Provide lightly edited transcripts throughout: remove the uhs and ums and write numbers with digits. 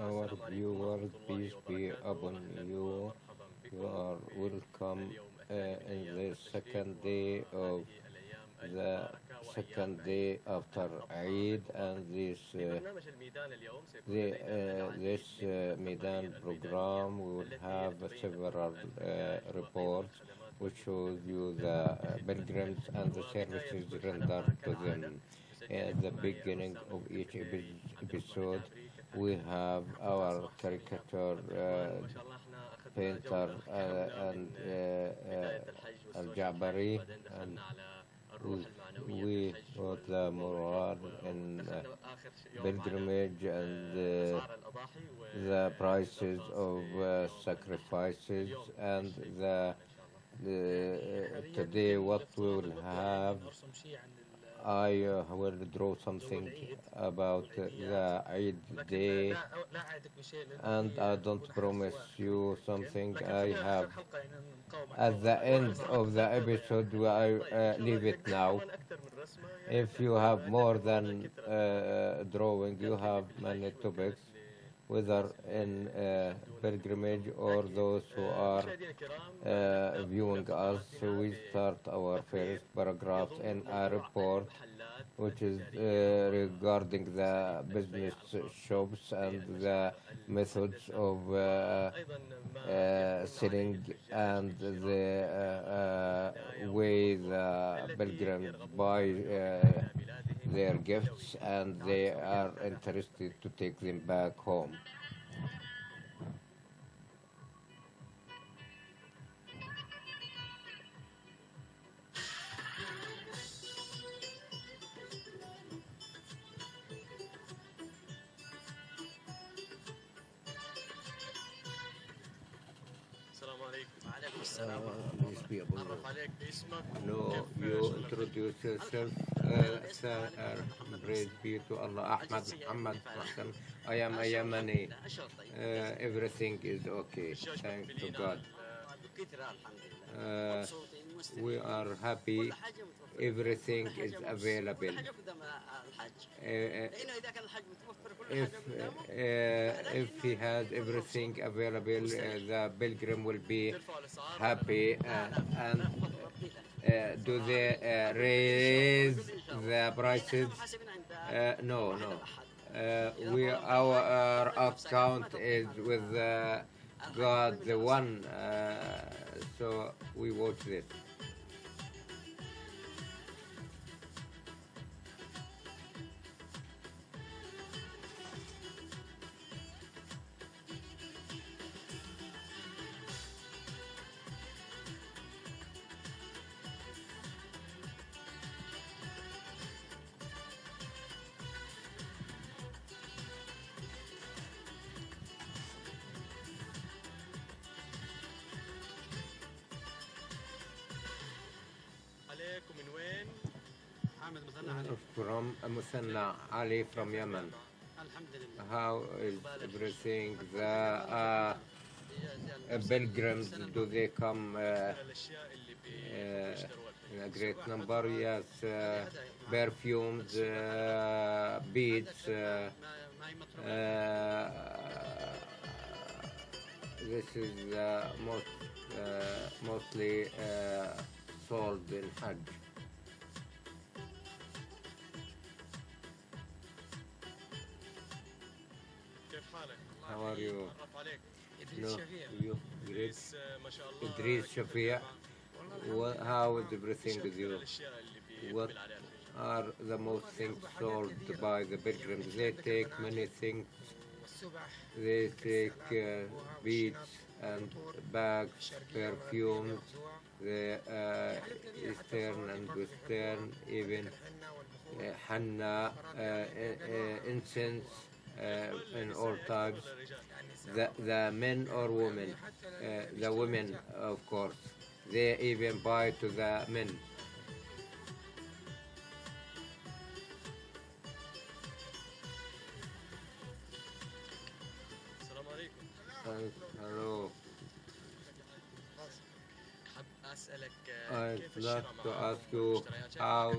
Our viewers, peace be upon you. You are welcome in the second day of the second day after Eid, and this Meidan program we will have several reports which shows you the pilgrims and the services rendered to them. At the beginning of each episode, we have our caricature painter and Al-Jabari, and we got the moral in pilgrimage and the prices of sacrifices and today what we will have. I will draw something about the Eid day, and I don't promise you something. I have at the end of the episode. I leave it now. If you have more than drawing, you have many topics, whether in pilgrimage or those who are viewing us. So we start our first paragraph in a report which is regarding the business shops and the methods of selling and the way the pilgrims buy their gifts and they are interested to take them back home. Please be able to know you introduce yourself. Praise be to Allah. Ahmad Muhammad Hassan. I am a Yemeni. Everything is okay. Thanks to God. We are happy. Everything is available. If he has everything available, the pilgrim will be happy. And do they raise the prices? No. Our account is with God, the one. So we watch this. From Musanna Ali from Yemen. How is everything? The pilgrims, do they come in a great number? Yes. Perfumes, beads. This is mostly sold in Hajj. How are you? No, you great. Idris Shafia. How is everything with you? What are the most things sold by the pilgrims? They take many things. They take beads and bags, perfumes, the Eastern and Western, even henna, incense. In all types, the men or women, the women of course, they even buy to the men. Hello. I'd like to ask you how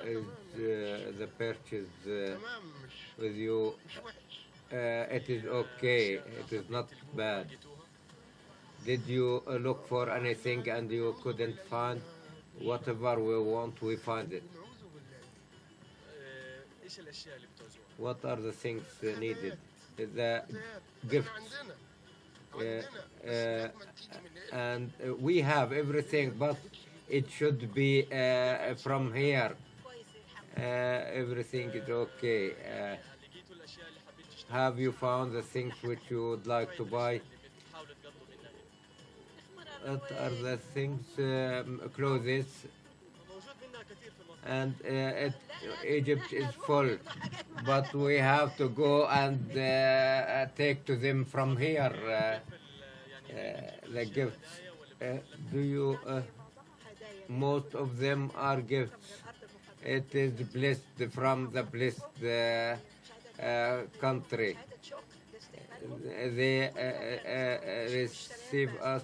is the purchase with you? It is okay. It is not bad. Did you look for anything and you couldn't find? Whatever we want, we find it. What are the things needed? The gifts. And we have everything, but it should be from here. Everything is okay. Have you found the things which you would like to buy? What are the things, clothes, and Egypt is full, but we have to go and take to them from here the gifts. Do you? Most of them are gifts. It is blessed from the blessed country. They receive us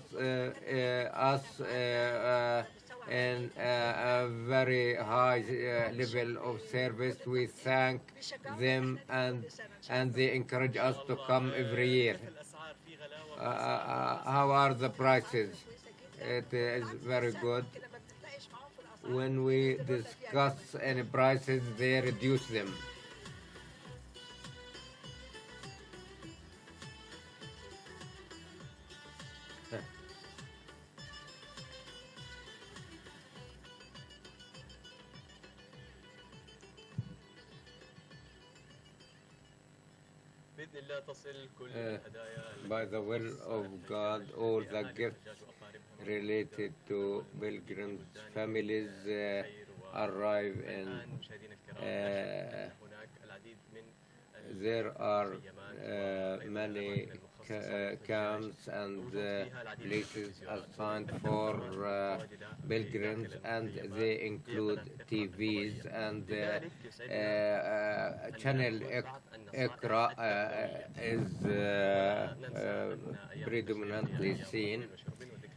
in a very high level of service. We thank them, and they encourage us to come every year. How are the prices? It is very good. When we discuss any prices, they reduce them. By the will of God, all the gifts related to pilgrims' families arrive in. There are many camps and places assigned for pilgrims, and they include TVs and channel Iqra is predominantly seen,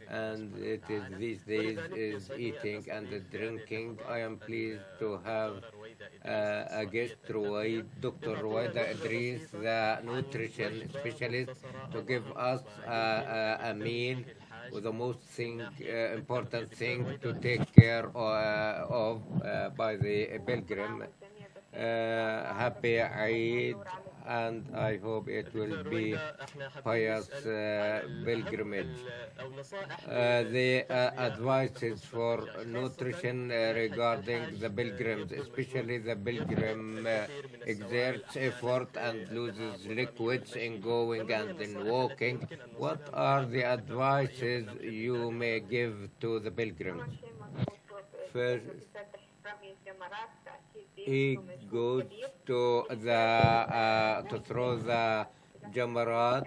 and it is these days is eating and drinking. I am pleased to have a guest, Dr. Ruwaida Idris, the nutrition specialist, to give us a meal with the most important thing to take care of by the pilgrim. Happy Eid, and I hope it will be pious pilgrimage. The advices for nutrition regarding the pilgrims, especially the pilgrim exerts effort and loses liquids in going and in walking. What are the advices you may give to the pilgrims? First, he goes to throw the jamarat,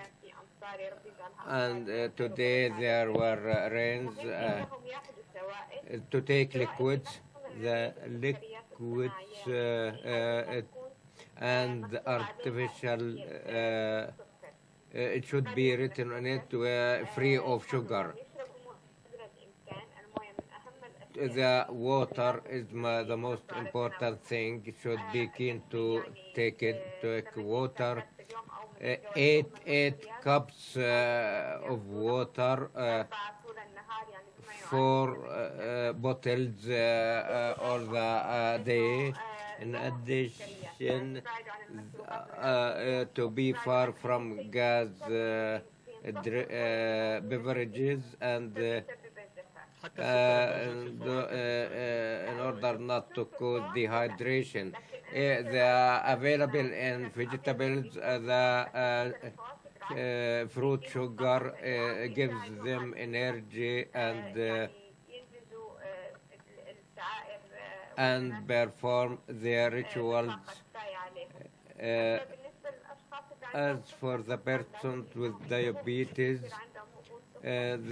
and today there were rains to take liquids. The liquids and artificial. It should be written on it free of sugar. The water is the most important thing. You should be keen to take water. Eight cups of water, 4 bottles all the day. In addition, to be far from gas beverages and in order not to cause dehydration. The available in vegetables, the fruit sugar gives them energy and perform their rituals. As for the persons with diabetes, in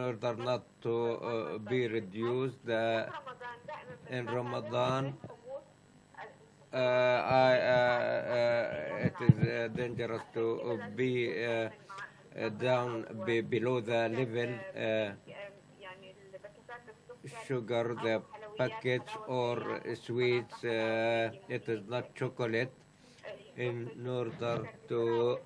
order not to be reduced in Ramadan, it is dangerous to be down below the level sugar, the packets or sweets. It is not chocolate in order to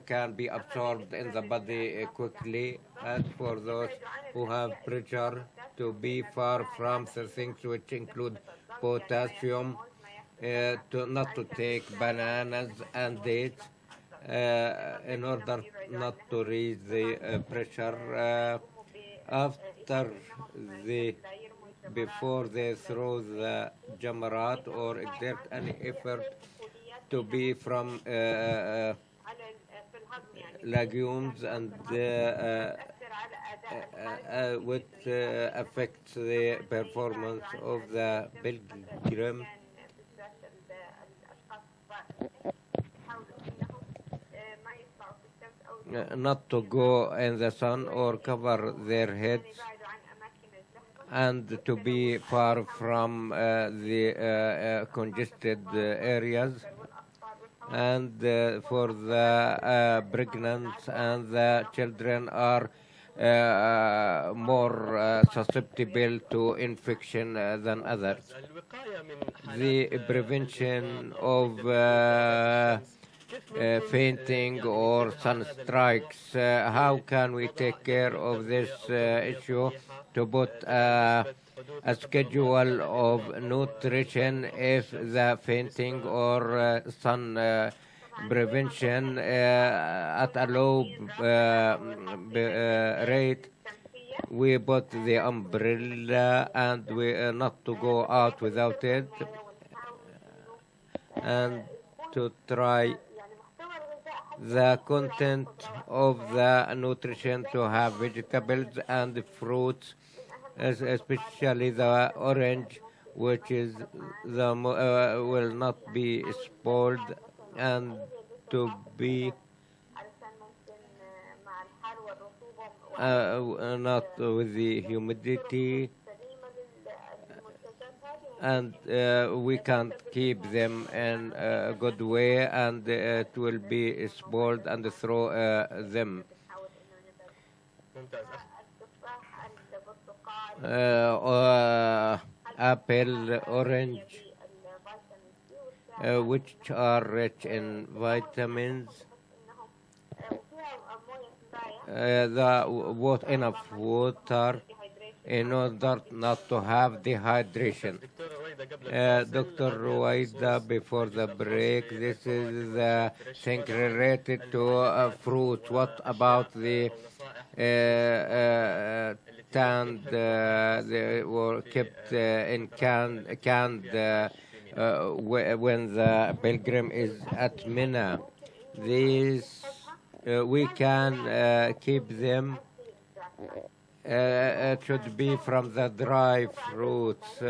can be absorbed in the body quickly. And for those who have pressure, to be far from the things which include potassium, to not to take bananas and dates in order not to raise the pressure after the before they throw the jamarat or exert any effort to be from legumes and which affects the performance of the pilgrim. Not to go in the sun or cover their heads, and to be far from the congested areas, and for the pregnant and the children are more susceptible to infection than others. The prevention of fainting or sunstrikes. How can we take care of this issue to put a schedule of nutrition if the fainting or sun prevention at a low rate? We put the umbrella and we not to go out without it, and to try the content of the nutrition to have vegetables and fruits, especially the orange, which is the will not be spoiled, and to be not with the humidity, and we can't keep them in a good way, and it will be spoiled and throw them. Apple, orange, which are rich in vitamins. Enough water in order not to have dehydration. Dr. Ruwaida, before the break, this is the thing related to fruit. What about the canned, they were kept in canned when the pilgrim is at Mina? These we can keep them. It should be from the dry fruits.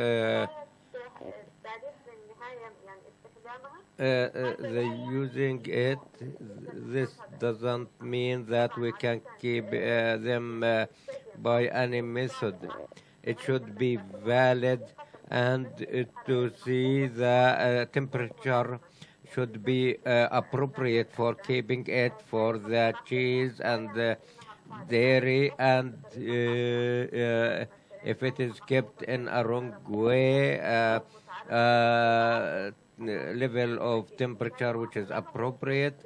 Using it, this doesn't mean that we can keep them by any method. It should be valid, and to see the temperature should be appropriate for keeping it for the cheese and dairy, and if it is kept in a wrong way, level of temperature which is appropriate,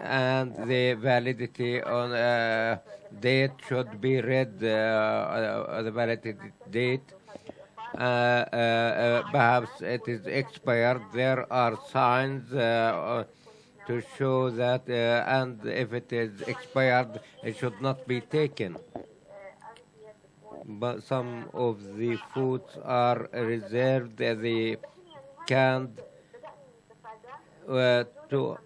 and the validity on date should be read, the validity date. Perhaps it is expired. There are signs to show that, and if it is expired, it should not be taken. But some of the foods are reserved, the canned, to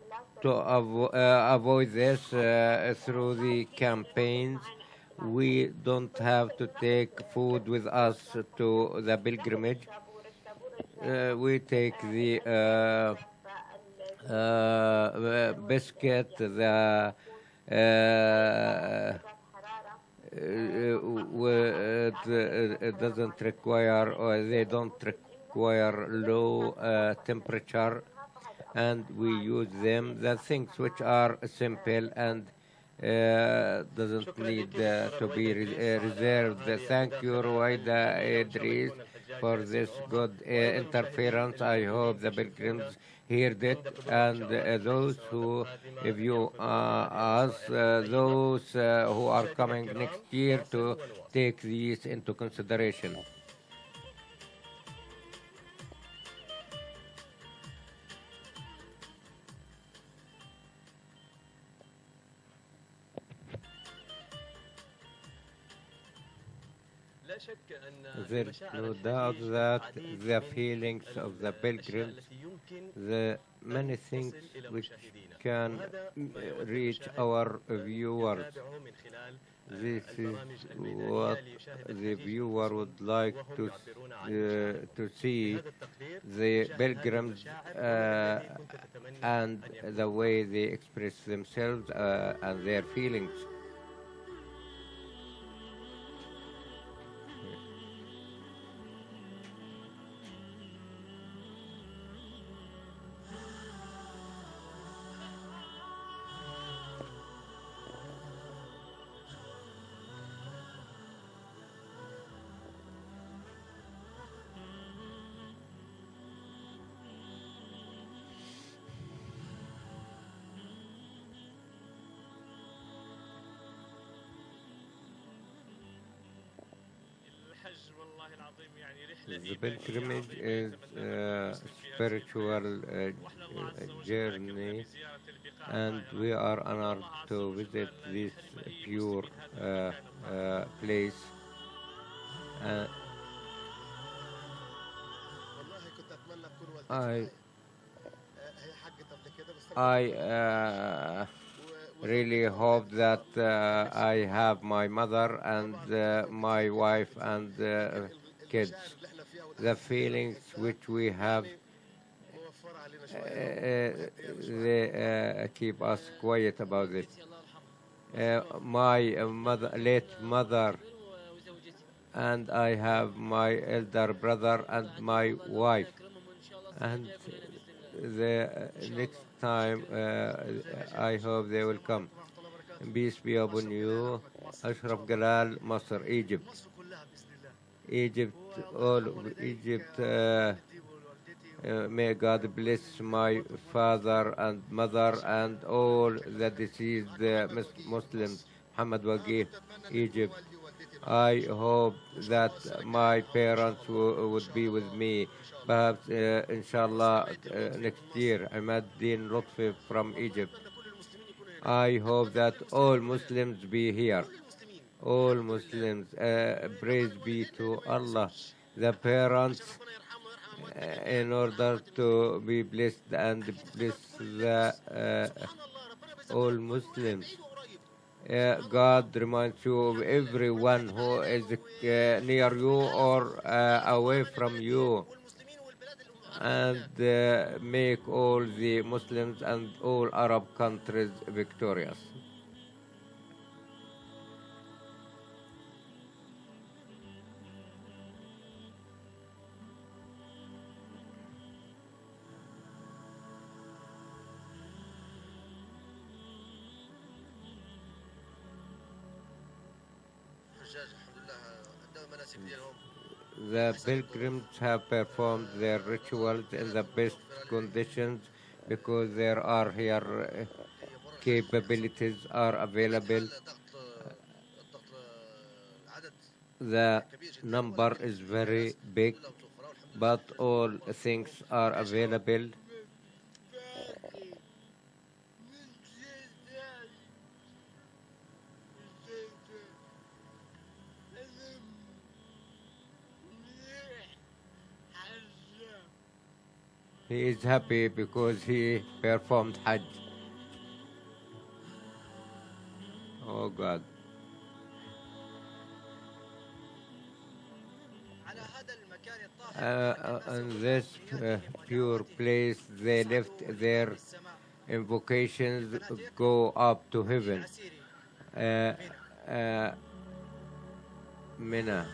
avoid this through the campaigns. We don't have to take food with us to the pilgrimage. We take the biscuit, the it doesn't require, or they don't require low temperature, and we use them. The things which are simple and doesn't need to be reserved. Thank you, Ruwaida Idris, for this good interference. I hope the pilgrims heard it, and those who view us, those who are coming next year to take these into consideration. There's no doubt that the feelings of the pilgrims, the many things which can reach our viewers. This is what the viewer would like to see the pilgrims and the way they express themselves and their feelings. The pilgrimage is a spiritual journey, and we are honored to visit this pure place. Uh, I I really hope that I have my mother and my wife and kids. The feelings which we have, they keep us quiet about it. My late mother, and I have my elder brother and my wife. And the next time, I hope they will come. Peace be upon you. Ashraf Galal, Masr, Egypt. Egypt, all of Egypt. May God bless my father and mother and all the deceased Muslims. Muhammad Waqif, Egypt. I hope that my parents would be with me. Perhaps, inshallah, next year. Ahmad Din Lutfi from Egypt. I hope that all Muslims be here. All Muslims, praise be to Allah. The parents, in order to be blessed and bless the all Muslims. God reminds you of everyone who is near you or away from you, and make all the Muslims and all Arab countries victorious. The pilgrims have performed their rituals in the best conditions because there are here capabilities are available. The number is very big, but all things are available. He is happy because he performed Hajj. Oh God. In this pure place, they left their invocations go up to heaven. Mina.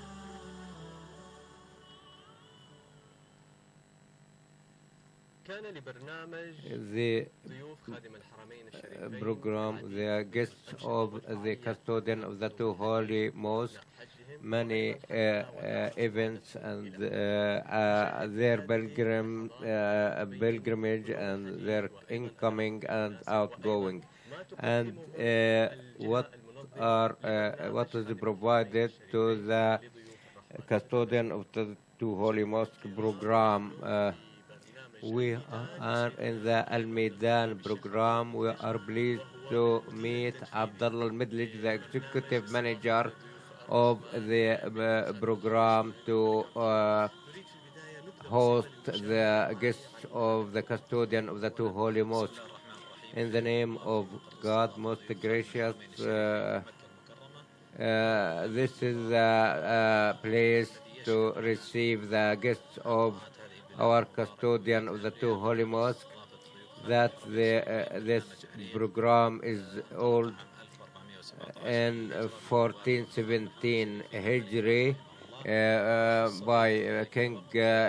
The program, the guests of the custodian of the two holy mosques, many events and their pilgrimage and their incoming and outgoing, and what is provided to the custodian of the two holy mosque program. We are in the Al Meidan program. We are pleased to meet Abdullah Al-Midlij, the executive manager of the program, to host the guests of the custodian of the two holy mosques. In the name of God, most gracious, this is the place to receive the guests of our custodian of the two holy mosques. That this program is old in 1417 Hijri by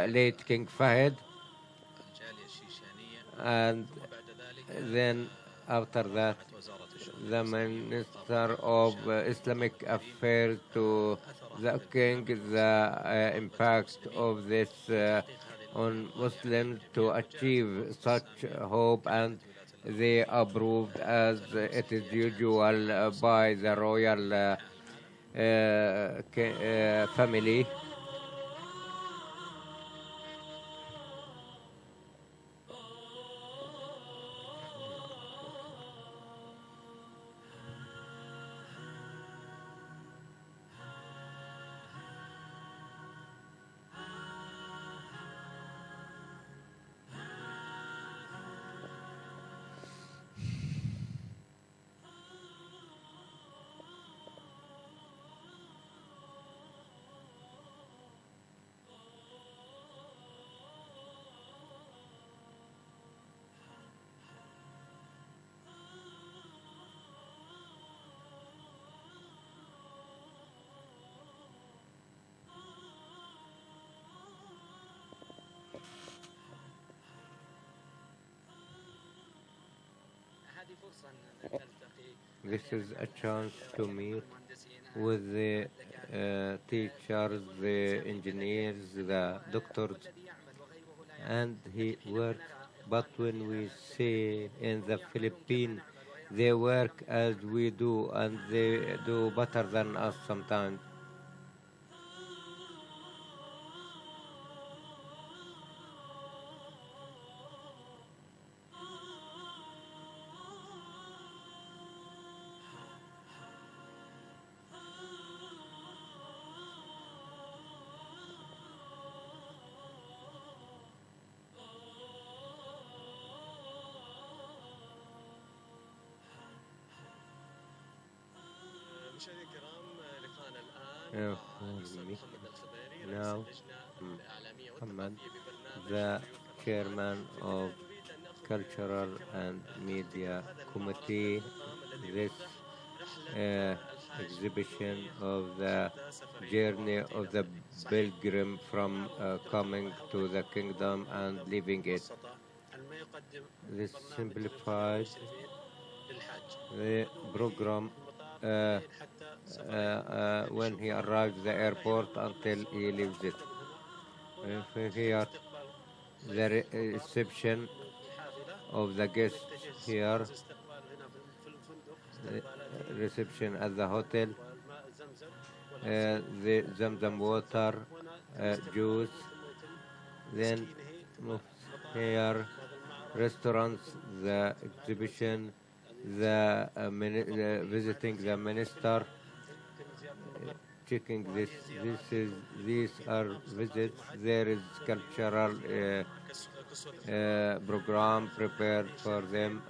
late King Fahd, and then after that the Minister of Islamic Affairs to the King the impact of this on Muslims to achieve such hope, and they approved as it is usual by the royal family. This is a chance to meet with the teachers, the engineers, the doctors, and he works. But when we say in the Philippines, they work as we do, and they do better than us sometimes. Now, Muhammad, the chairman of Cultural and Media Committee, this exhibition of the journey of the pilgrim from coming to the kingdom and leaving it. This simplified the program when he arrives the airport until he leaves it. Here, the reception of the guests here, the reception at the hotel, the Zamzam water, juice, then here, restaurants, the exhibition, the visiting the minister, checking this. These are visits. There is cultural program prepared for them.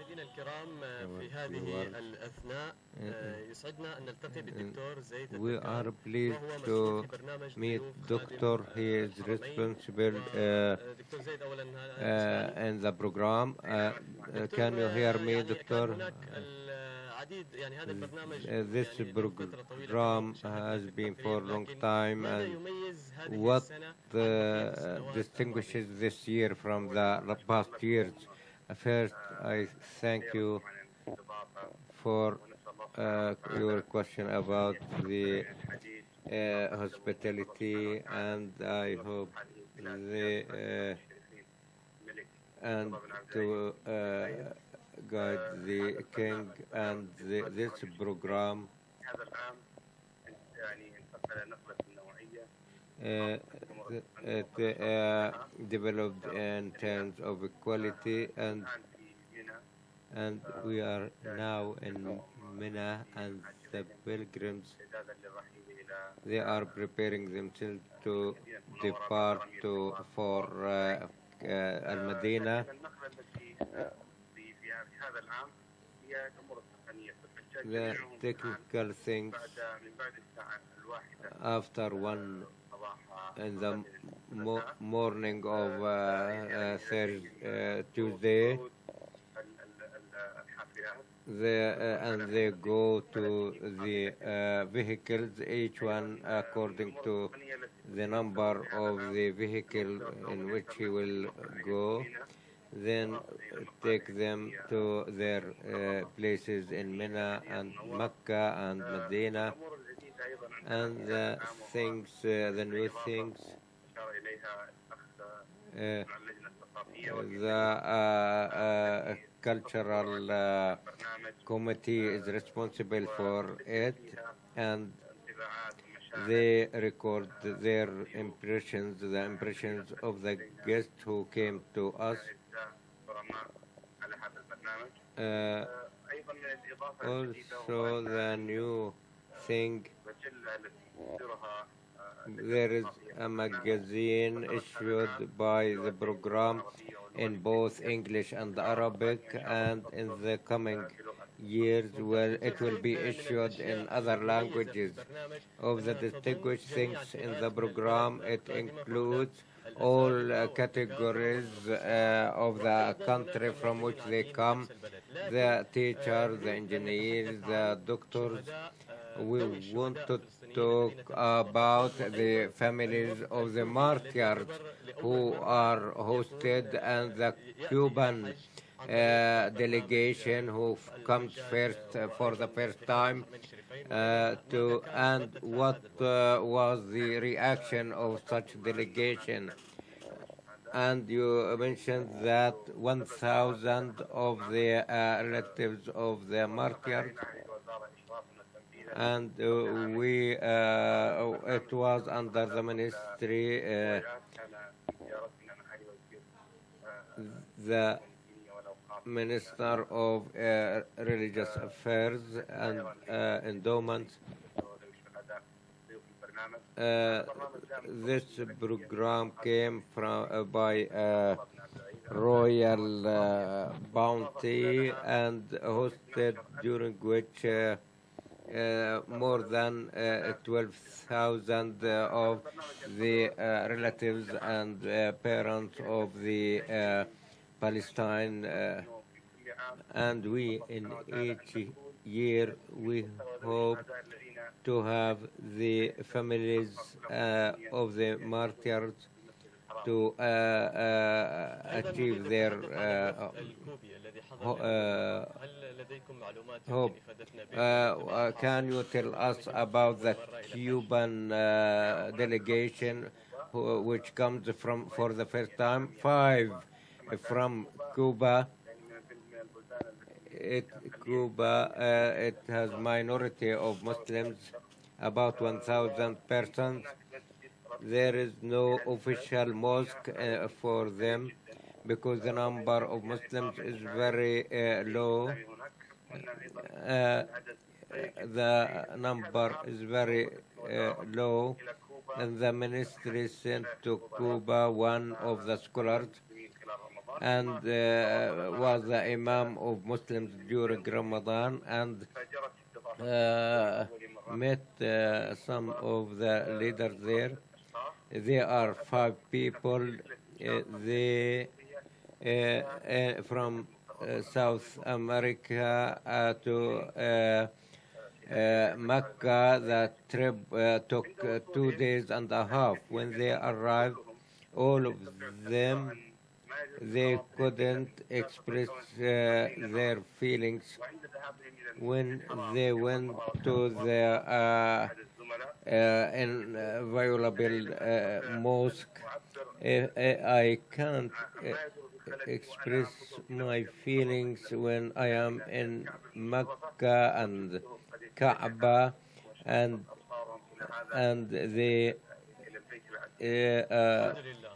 our viewers. We are pleased to meet Doctor. He is responsible in the program. Can you hear me, Doctor? This program has been for a long time, and what distinguishes this year from the past years? First, I thank you for your question about the hospitality, and I hope the and to guide the king and this program uh, developed in terms of equality, and we are now in Mina, and the pilgrims, they are preparing themselves to depart for Al-Madinah. The technical things after one in the morning of Tuesday, and they go to the vehicles, each one according to the number of the vehicle in which he will go, then take them to their places in Mina and Mecca and Medina, and the things, the new things, the cultural committee is responsible for it, and they record their impressions, the impressions of the guests who came to us. Also, the new thing, there is a magazine issued by the program in both English and Arabic, and in the coming years it will be issued in other languages. Of the distinguished things in the program, it includes all categories of the country from which they come, the teachers, the engineers, the doctors. We want to talk about the families of the martyrs who are hosted, and the Cuban delegation who comes first for the first time, and what was the reaction of such delegation. And you mentioned that 1,000 of the relatives of the martyrs, and it was under the ministry, the Minister of Religious Affairs and Endowments. This program came from by royal bounty, and hosted, during which more than 12,000 of the relatives and parents of the Palestine, and we in each year we hope to have the families of the martyrs to achieve their hope. Can you tell us about the Cuban delegation which comes from for the first time? 5 from Cuba. Cuba it has minority of Muslims, about 1,000 persons. There is no official mosque for them because the number of Muslims is very low. The number is very low, and the ministry sent to Cuba one of the scholars and was the Imam of Muslims during Ramadan, and met some of the leaders there. There are 5 people. They from South America to Mecca. The trip took 2 days and a half. When they arrived, all of them, they couldn't express their feelings when they went to the inviolable mosque. I can't express my feelings when I am in Mecca and Kaaba, and they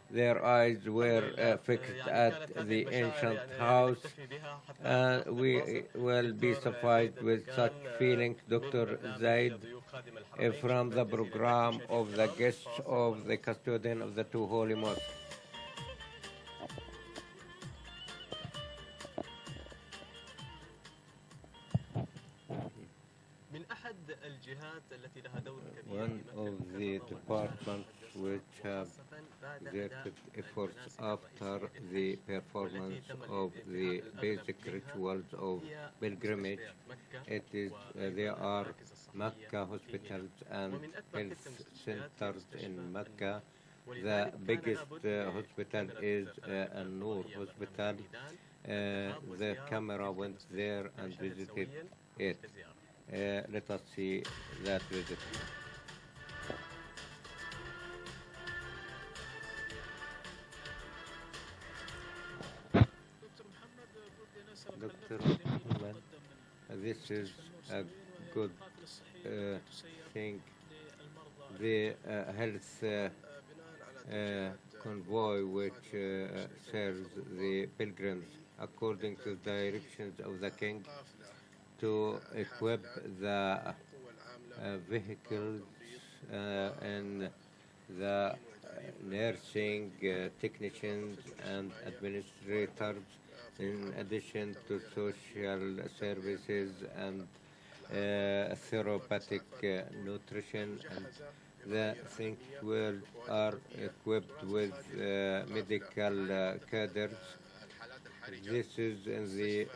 their eyes were fixed at the ancient house. We will be sufficed with such feelings, Dr. Zaid, from the program of the guests of the custodian of the two holy mosques. One of the departments which have exerted efforts after the performance of the basic rituals of pilgrimage, there are Mecca hospitals and health centers in Mecca. The biggest hospital is An-Nur Hospital. The camera went there and visited it. Let us see that visit. Dr. Muhammad, this is a good thing. The health convoy which serves the pilgrims according to the directions of the king to equip the vehicles and the nursing technicians and administrators, in addition to social services and therapeutic nutrition, and the sanctuaries are equipped with medical cadres. This is in the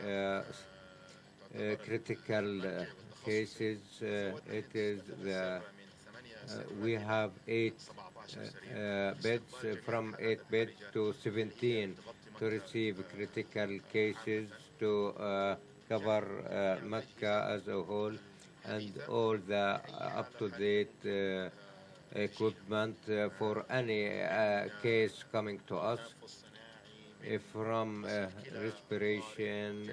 critical cases. It is the we have 8 beds, from 8 beds to 17 to receive critical cases, to cover Mecca as a whole, and all the up-to-date equipment for any case coming to us, from respiration,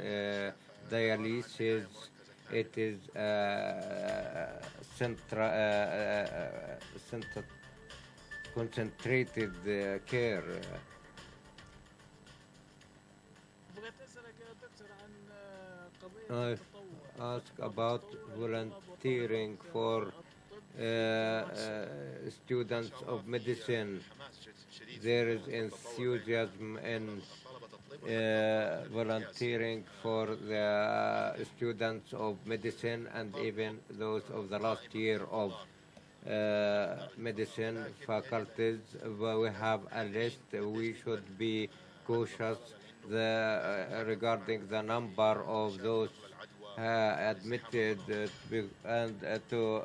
dialysis. It is concentrated care. I ask about volunteering for students of medicine. There is enthusiasm in volunteering for the students of medicine and even those of the last year of medicine faculties. We have a list. We should be cautious regarding the number of those admitted and to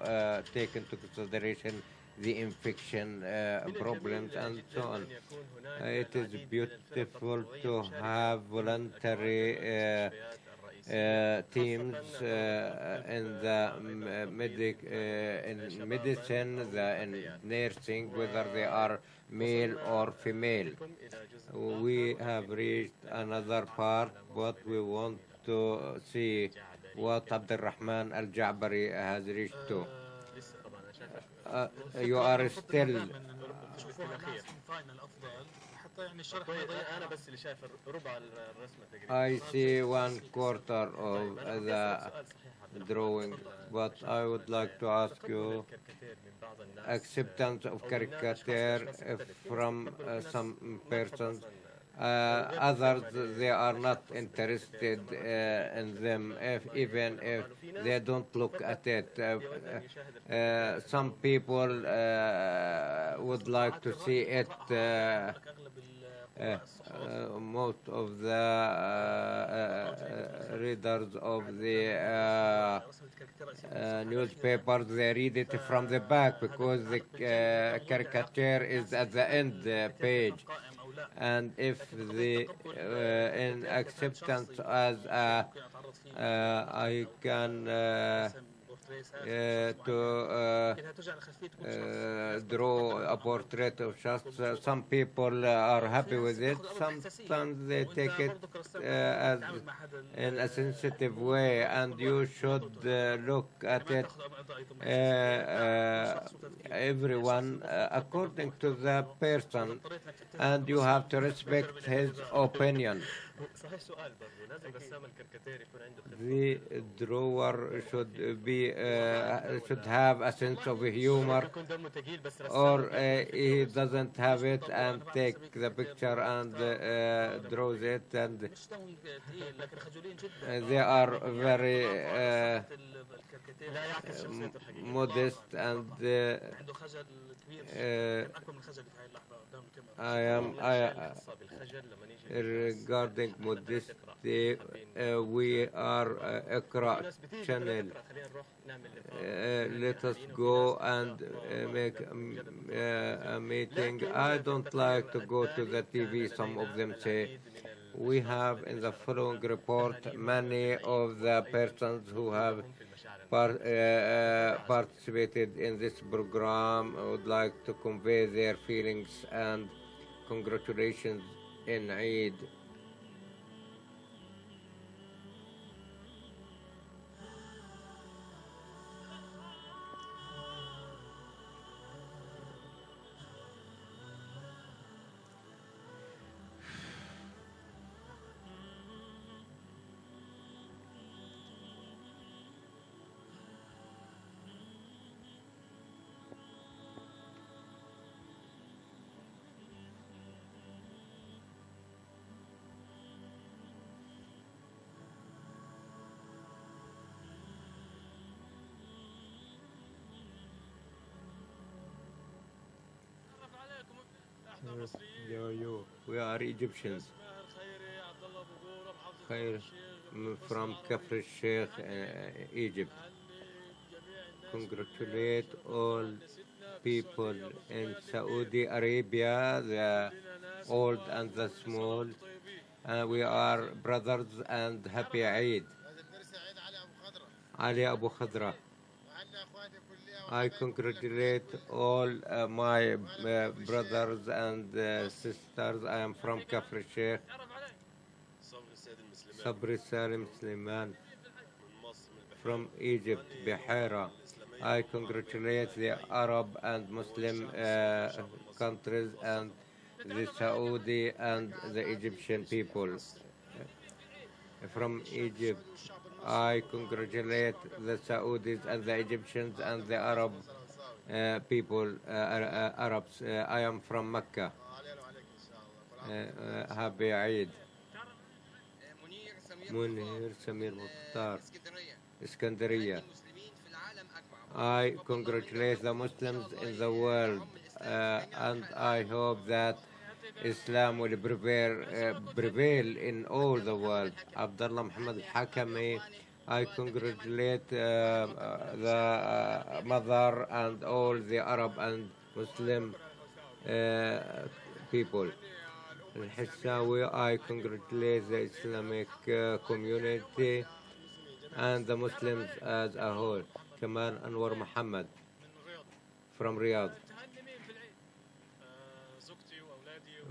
take into consideration the infection problems and so on. It is beautiful to have voluntary teams in the in medicine, in nursing, whether they are male or female. We have reached another part, but we want to see what Abdurrahman Al-Ja'bari has reached to. You are still I see 1/4 of the drawing, but I would like to ask you acceptance of caricature from some persons. Others, they are not interested in them, even if they don't look at it. Some people would like to see it. Most of the readers of the newspapers, they read it from the back because the caricature is at the end page. And if the in acceptance as I can to draw a portrait of just some people are happy with it. Sometimes they take it as in a sensitive way, and you should look at it everyone according to the person, and you have to respect his opinion. The drawer should have a sense of humor, or he doesn't have it and take the picture and draws it, and they are very modest, and regarding modesty, we are Iqra channel. Let us go and make a meeting. I don't like to go to the TV, some of them say. We have in the following report many of the persons who have participated in this program. I would like to convey their feelings and congratulations in Eid. We are Egyptians. Khair from Kafr Sheikh, Egypt. Congratulate all people in Saudi Arabia, the old and the small. We are brothers and happy Eid. Ali Abu Khadra. I congratulate all my brothers and sisters. I am from Kafr Sheikh. Sabri Salim Sliman from Egypt, Bihira. I congratulate the Arab and Muslim countries and the Saudi and the Egyptian people. From Egypt, I congratulate the Saudis and the Egyptians and the Arab people, Arabs. I am from Mecca. Happy Eid. Munir Samir Mukhtar, Iskandariya. I congratulate the Muslims in the world, and I hope that Islam will prevail in all the world. Abdullah Muhammad Hakami, I congratulate the mother and all the Arab and Muslim people. Al-Hissawi, I congratulate the Islamic community and the Muslims as a whole. Kamal Anwar Muhammad from Riyadh.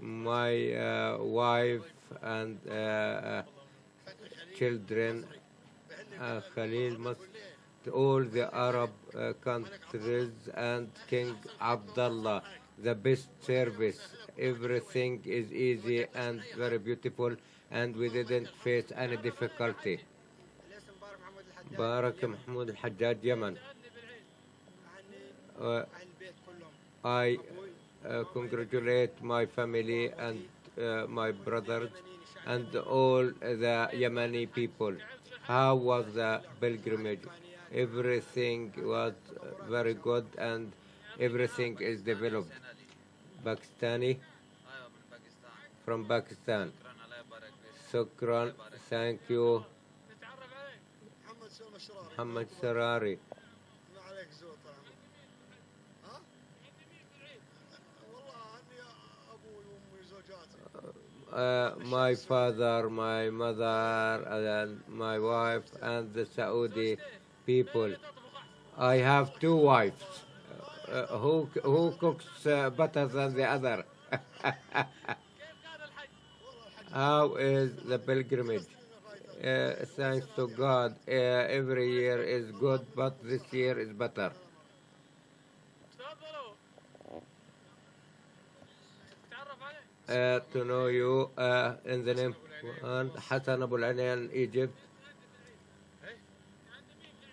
My wife and children, Khalil Masr, all the Arab countries, and King Abdullah, the best service. Everything is easy and very beautiful, and we didn't face any difficulty. Barak Mahmoud Al-Hajjaj, Yemen. I congratulate my family and my brothers, and all the Yemeni people. How was the pilgrimage? Everything was very good and everything is developed. Pakistani from Pakistan. Shukran, thank you. Muhammad Sarari. My father, my mother, and my wife, and the Saudi people. I have two wives. Who cooks better than the other? How is the pilgrimage? Thanks to God, every year is good, but this year is better. To know you in the name and Hassan Abu Al Egypt.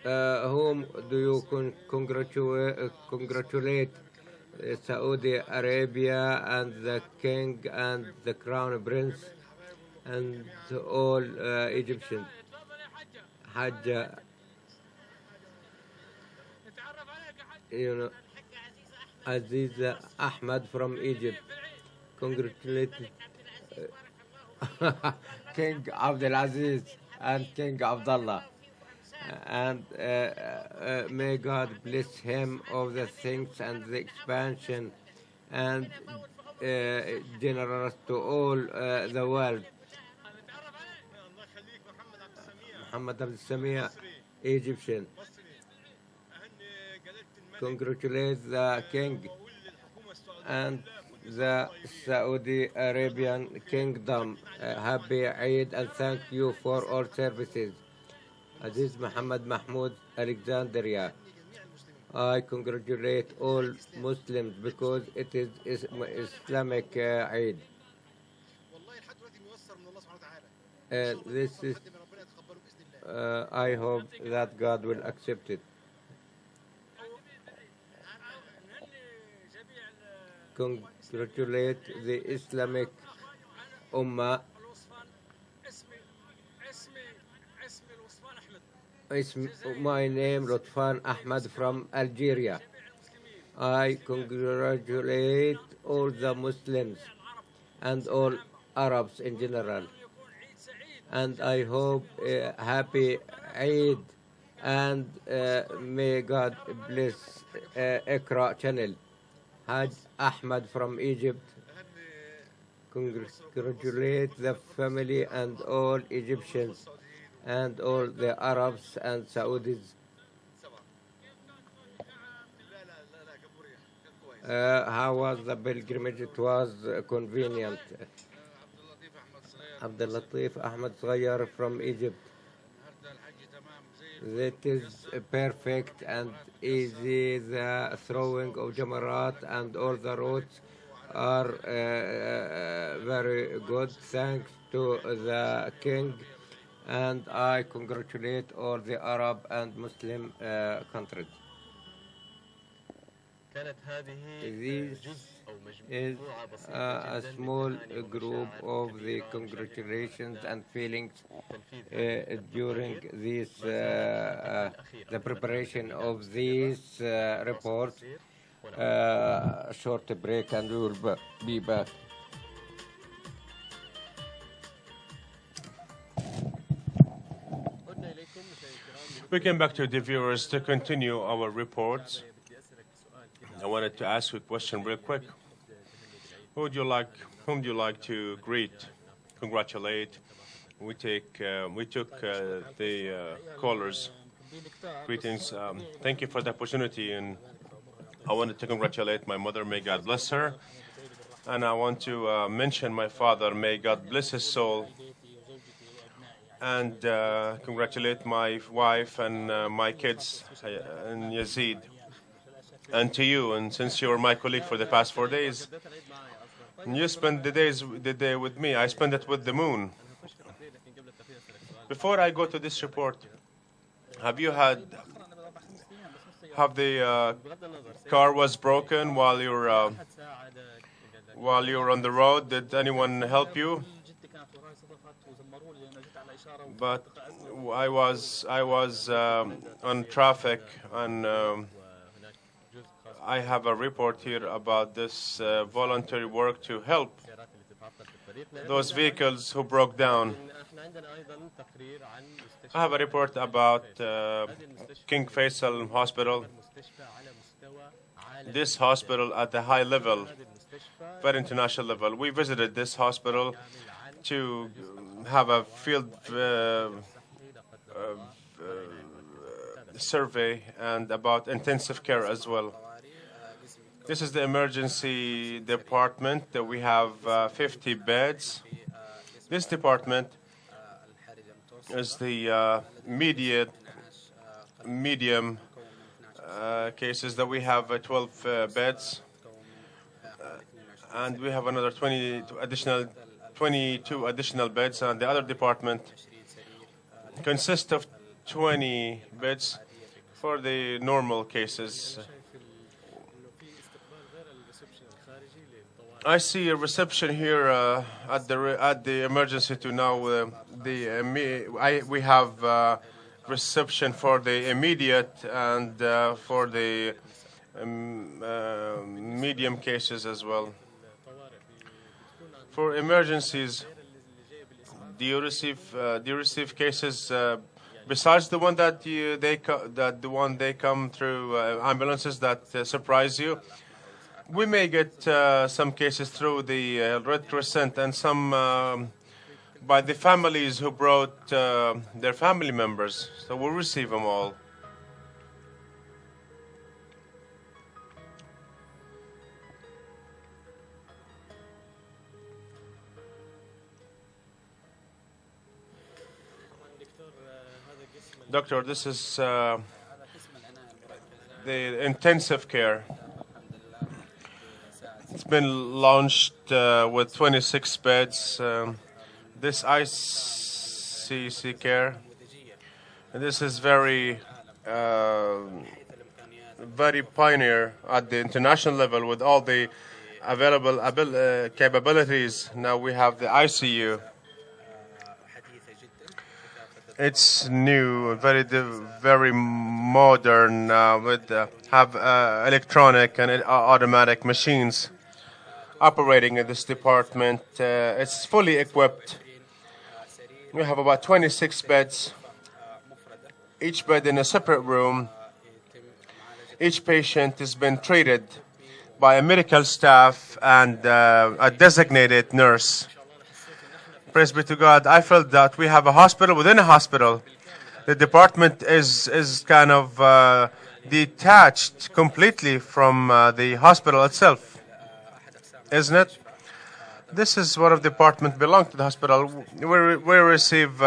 Whom do you congratulate? Saudi Arabia and the king and the crown prince and all Egyptians. Hajj, you know, Aziz Ahmed from Egypt. Congratulate King Abdul Aziz and King Abdullah. And may God bless him of the things and the expansion and generous to all the world. Muhammad Abdul Samia, Egyptian. Congratulate the king and the Saudi Arabian kingdom. Happy Eid and thank you for all services. Aziz Muhammad Mahmoud, Alexandria. I congratulate all Muslims because it is Islamic Eid. This is, I hope that God will accept it. Congratulate the Islamic Ummah. My name Lutfan Ahmed from Algeria. I congratulate all the Muslims and all Arabs in general. And I hope happy Eid and may God bless Ep4 channel. Hajj Ahmed from Egypt. Congratulate the family and all Egyptians and all the Arabs and Saudis. How was the pilgrimage? It was convenient. Abdul Latif Ahmed Sghayar from Egypt. That is perfect and easy. The throwing of Jamarat and all the routes are very good. Thanks to the king. And I congratulate all the Arab and Muslim countries. This is a small group of the congratulations and feelings during this the preparation of this report. Short break and we will be back. We came back to the viewers to continue our reports. I wanted to ask you a question real quick. Whom do you like to greet, congratulate? We took the callers' greetings. Thank you for the opportunity, and I wanted to congratulate my mother. May God bless her, and I want to mention my father. May God bless his soul. And congratulate my wife and my kids and Yazid. And to you, and since you were my colleague for the past 4 days, and you spent the day with me, I spent it with the moon. Before I go to this report, have the car was broken while while you were on the road? Did anyone help you? But I was on traffic, and I have a report here about this voluntary work to help those vehicles who broke down. I have a report about King Faisal Hospital. This hospital at a high level, very international level. We visited this hospital to have a field survey and about intensive care as well. This is the emergency department. We have 50 beds. This department is the medium cases that we have 12 beds, and we have another 22 additional beds, and the other department consists of 20 beds for the normal cases. I see a reception here at the emergency to now. We have reception for the immediate and for the medium cases as well. For emergencies, do you receive cases besides the one that they come through ambulances that surprise you? We may get some cases through the Red Crescent and some by the families who brought their family members. So we'll receive them all. Doctor, this is the intensive care. It's been launched with 26 beds. This ICC care, and this is very pioneer at the international level with all the available capabilities. Now we have the ICU. It's new, very modern, with have electronic and automatic machines operating in this department. It's fully equipped. We have about 26 beds, each bed in a separate room. Each patient has been treated by a medical staff and a designated nurse. Praise be to God. I felt that we have a hospital within a hospital. The department is kind of detached completely from the hospital itself, isn't it? This is what of department belong to the hospital. We receive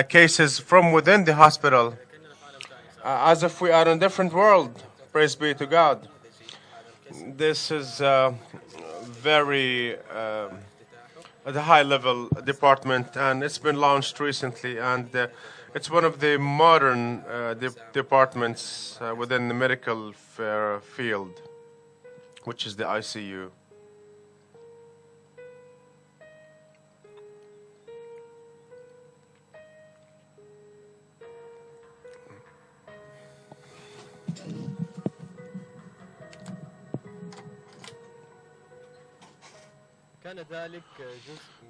cases from within the hospital, as if we are in a different world. Praise be to God. This is very at a high-level department, and it's been launched recently, and it's one of the modern departments within the medical field, which is the ICU.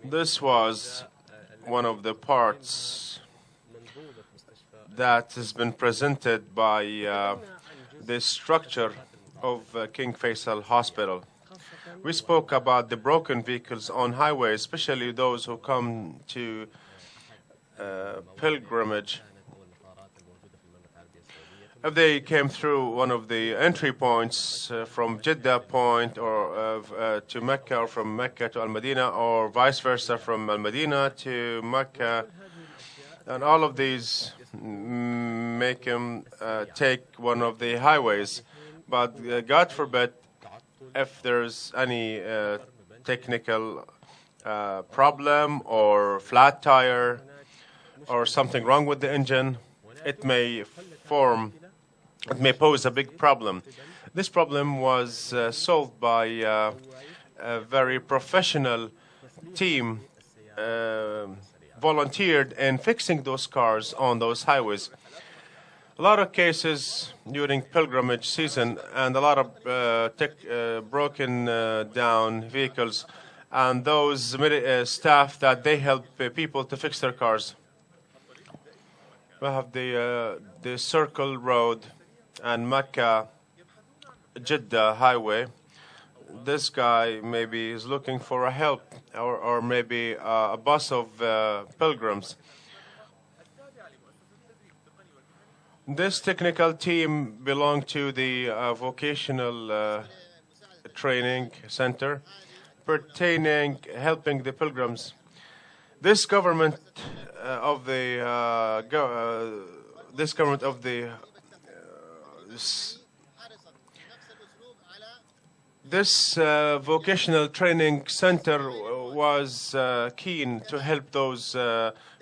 This was one of the parts that has been presented by the structure of King Faisal Hospital. We spoke about the broken vehicles on highways, especially those who come to pilgrimage. If they came through one of the entry points from Jeddah point or to Mecca, or from Mecca to Al-Madinah, or vice versa from Al-Madinah to Mecca, and all of these make them take one of the highways. But God forbid, if there's any technical problem or flat tire or something wrong with the engine, it may pose a big problem. This problem was solved by a very professional team volunteered in fixing those cars on those highways. A lot of cases during pilgrimage season and a lot of broken down vehicles and those staff that they help people to fix their cars. We have the Circle Road and Mecca Jeddah highway. This guy maybe is looking for a help or maybe a bus of pilgrims. This technical team belonged to the vocational training center pertaining helping the pilgrims. This government of the this vocational training center was keen to help those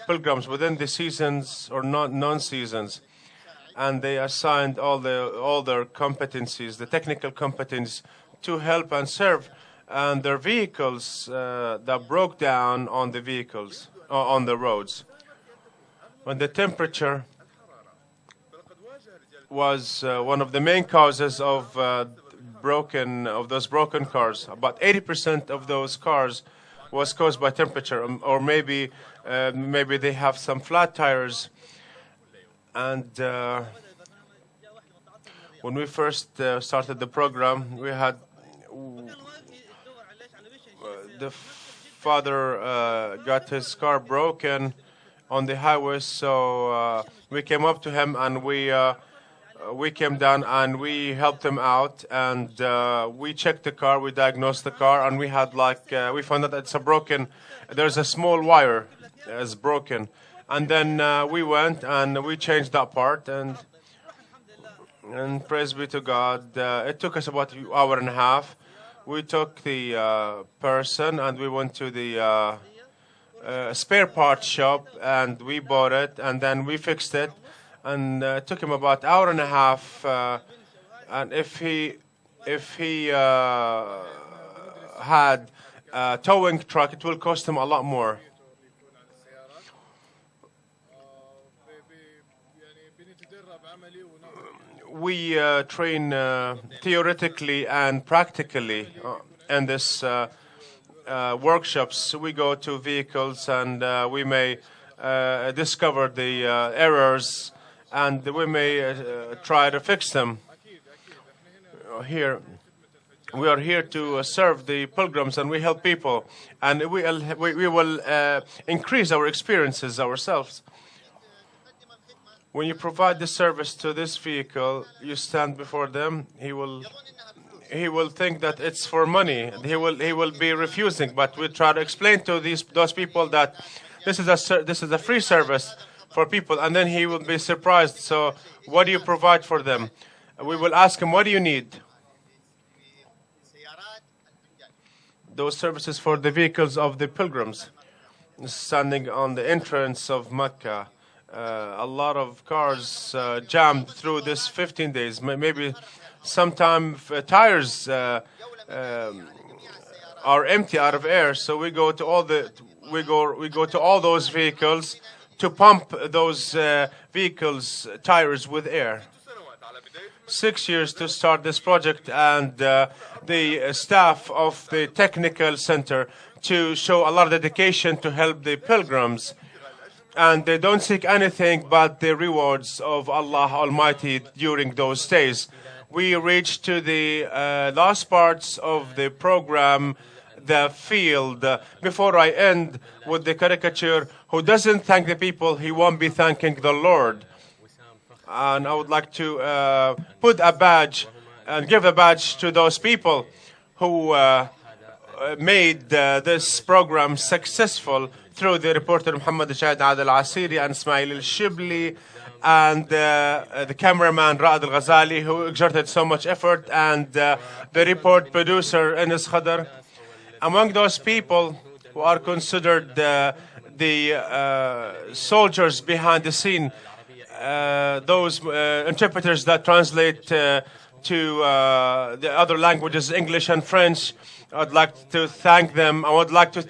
pilgrims within the seasons or non-seasons, and they assigned all their competencies, the technical competence, to help and serve. And their vehicles that broke down on the vehicles on the roads. When the temperature was one of the main causes of those broken cars. About 80% of those cars was caused by temperature, or maybe they have some flat tires. And when we first started the program, we had the father got his car broken on the highway, so we came up to him and we came down and we helped him out, and we checked the car, we diagnosed the car, and we had we found out it's there's a small wire is broken, and then we went and we changed that part, and praise be to God, it took us about an hour and a half. We took the person and we went to the spare parts shop and we bought it, and then we fixed it, and it took him about an hour and a half. And if he had a towing truck, it will cost him a lot more. We train theoretically and practically in this workshops. We go to vehicles and we may discover the errors, and we may try to fix them. Here, we are here to serve the pilgrims, and we help people, and we will increase our experiences ourselves. When you provide the service to this vehicle, you stand before them. He will think that it's for money. He will be refusing. But we try to explain to those people that this is a free service for people, and then he will be surprised. So, what do you provide for them? We will ask him, what do you need? Those services for the vehicles of the pilgrims, standing on the entrance of Mecca. A lot of cars jammed through this 15 days. Maybe sometimes tires are empty out of air. So we go to all those vehicles to pump those vehicles' tires with air. 6 years to start this project, and the staff of the technical center to show a lot of dedication to help the pilgrims. And they don't seek anything but the rewards of Allah Almighty during those days. We reached to the last parts of the program, the field. Before I end with the caricature, who doesn't thank the people, he won't be thanking the Lord. And I would like to put a badge and give a badge to those people who made this program successful, through the reporter Muhammad Shahid Adel Asiri and Ismail al-Shibli, and the cameraman Ra'ad al-Ghazali, who exerted so much effort, and the report producer Enes Khadr. Among those people who are considered the soldiers behind the scene, those interpreters that translate to the other languages, English and French. I'd like to thank them. I would like them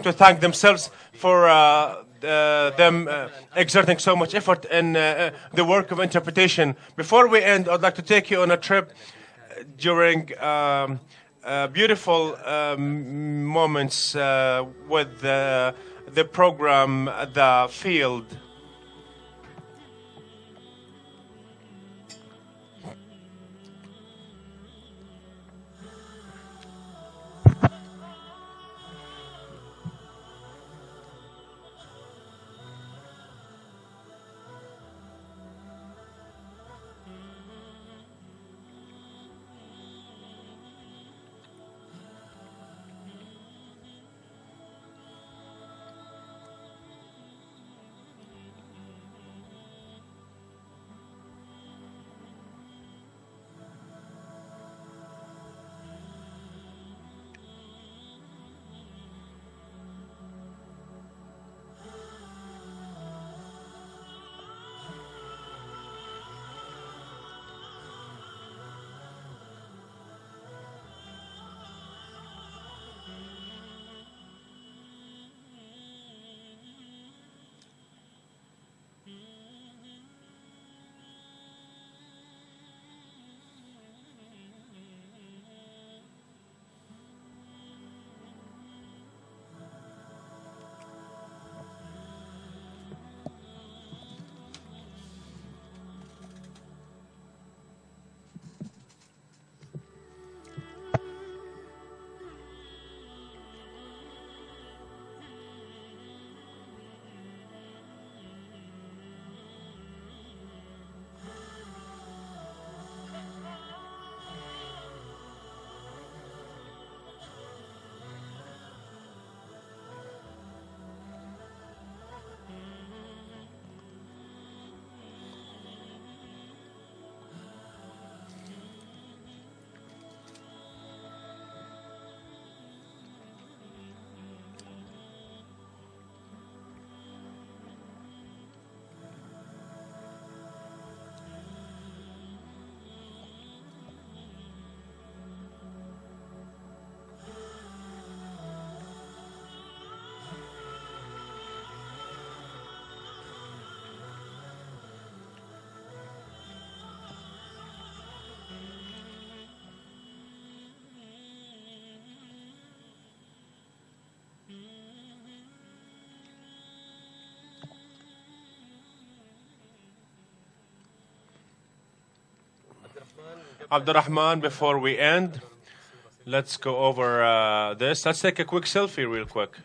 to thank themselves for them exerting so much effort in the work of interpretation. Before we end, I'd like to take you on a trip during beautiful moments with the program The Field. Abdurrahman, before we end, let's go over this. Let's take a quick selfie real quick.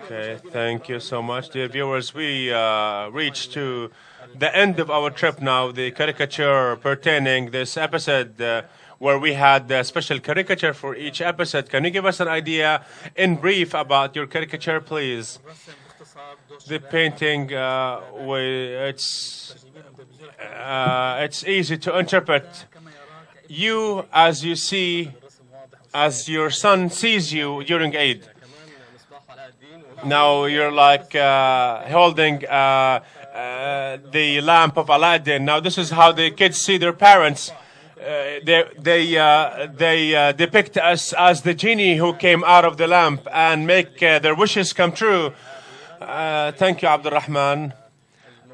Okay, thank you so much, dear viewers. We reached to the end of our trip now, the caricature pertaining this episode where we had a special caricature for each episode. Can you give us an idea in brief about your caricature, please? The painting, it's easy to interpret. You, as you see, as your son sees you during Eid. Now you're like holding the lamp of Aladdin. Now this is how the kids see their parents. They depict us as the genie who came out of the lamp and make their wishes come true. Thank you, Abdurrahman.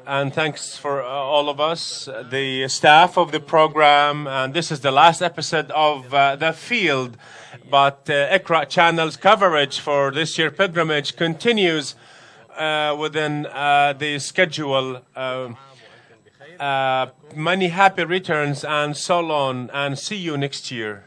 And thanks for all of us, the staff of the program. And this is the last episode of The Field. But Iqra Channel's coverage for this year's pilgrimage continues within the schedule. Many happy returns and so on. And see you next year.